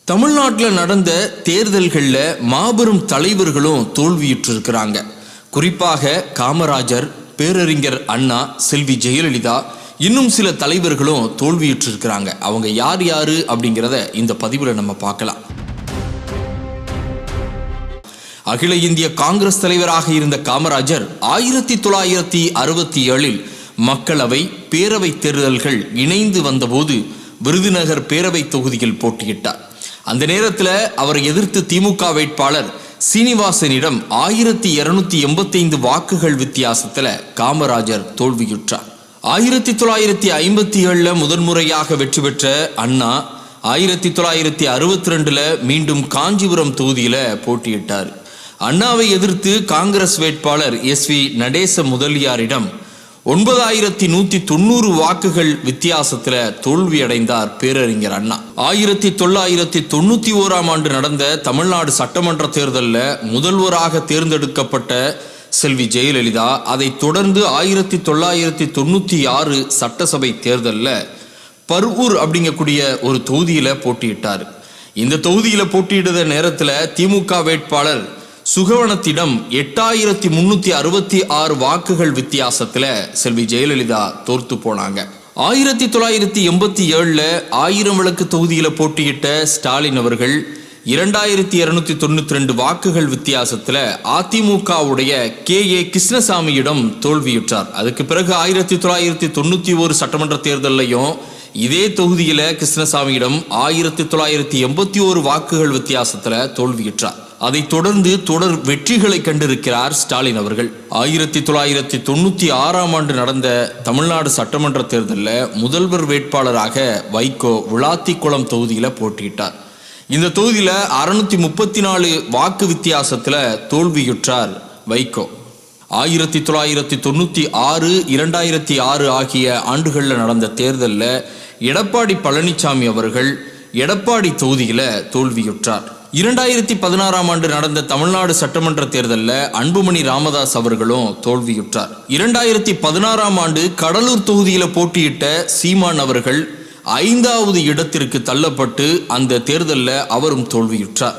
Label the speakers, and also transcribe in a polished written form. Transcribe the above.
Speaker 1: தமிழ்நாட்டில் நடந்த தேர்தல்களில் மாபெரும் தலைவர்களும் தோல்வியுற்றிருக்கிறாங்க. குறிப்பாக காமராஜர், பேரறிஞர் அண்ணா, செல்வி ஜெயலலிதா, இன்னும் சில தலைவர்களும் தோல்வியுற்றிருக்கிறாங்க. அவங்க யார் யாரு அப்படிங்கிறத இந்த பதிவில் நம்ம பார்க்கலாம். அகில இந்திய காங்கிரஸ் தலைவராக இருந்த காமராஜர் 1967 மக்களவை, பேரவை தேர்தல்கள் இணைந்து வந்தபோது விருதுநகர் பேரவை தொகுதியில் போட்டியிட்டார். அந்த நேரத்தில் அவரை எதிர்த்து திமுக வேட்பாளர் சீனிவாசனிடம் 1285 வாக்குகள் வித்தியாசத்தில் காமராஜர் தோல்வியுற்றார். 1957 முதன்முறையாக வெற்றி பெற்ற அண்ணா 1962 மீண்டும் காஞ்சிபுரம் தொகுதியில் போட்டியிட்டார். அண்ணாவை எதிர்த்து காங்கிரஸ் வேட்பாளர் SV நடேச முதலியாரிடம் 9190 வாக்குகள் வித்தியாசத்தில் தோல்வியடைந்தார் பேரறிஞர் அண்ணா. 1991 நடந்த தமிழ்நாடு சட்டமன்ற தேர்தலில் முதல்வராக தேர்ந்தெடுக்கப்பட்ட செல்வி ஜெயலலிதா அதைத் தொடர்ந்து 1996 சட்டசபை தேர்தலில் பர்வூர் அப்படிங்கக்கூடிய ஒரு தொகுதியில் போட்டியிட்டார். இந்த தொகுதியில் போட்டியிட்ட நேரத்தில் திமுக வேட்பாளர் சுகவனத்திடம் 8366 வாக்குகள் வித்தியாசத்தில் செல்வி ஜெயலலிதா தோர்த்து போனாங்க. 1987 1000 விளக்கு தொகுதியில் போட்டியிட்ட ஸ்டாலின் அவர்கள் 2292 வாக்குகள் வித்தியாசத்தில் அதிமுகவுடைய KA கிருஷ்ணசாமியிடம் தோல்வியுற்றார். அதுக்கு பிறகு 1991 சட்டமன்ற தேர்தலையும் இதே தொகுதியில் கிருஷ்ணசாமியிடம் 1981 வாக்குகள் வித்தியாசத்தில் தோல்வியுற்றார். அதைத் தொடர்ந்து தொடர் வெற்றிகளை கண்டிருக்கிறார் ஸ்டாலின் அவர்கள். 1996 நடந்த தமிழ்நாடு சட்டமன்ற தேர்தலில் முதல்வர் வேட்பாளராக வைகோ விளாத்திக்குளம் தொகுதியில் போட்டியிட்டார். இந்த தொகுதியில் 634 வாக்கு வித்தியாசத்தில் தோல்வியுற்றார் வைகோ. 1996, 2006 ஆகிய ஆண்டுகளில் நடந்த தேர்தலில் எடப்பாடி பழனிசாமி அவர்கள் எடப்பாடி தொகுதியில் தோல்வியுற்றார். 2016 நடந்த தமிழ்நாடு சட்டமன்ற தேர்தலில் அன்புமணி ராமதாஸ் அவர்களும் தோல்வியுற்றார். 2016 கடலூர் தொகுதியில் போட்டியிட்ட சீமான் அவர்கள் 5வது இடத்திற்கு தள்ளப்பட்டு அந்த தேர்தலில் அவரும் தோல்வியுற்றார்.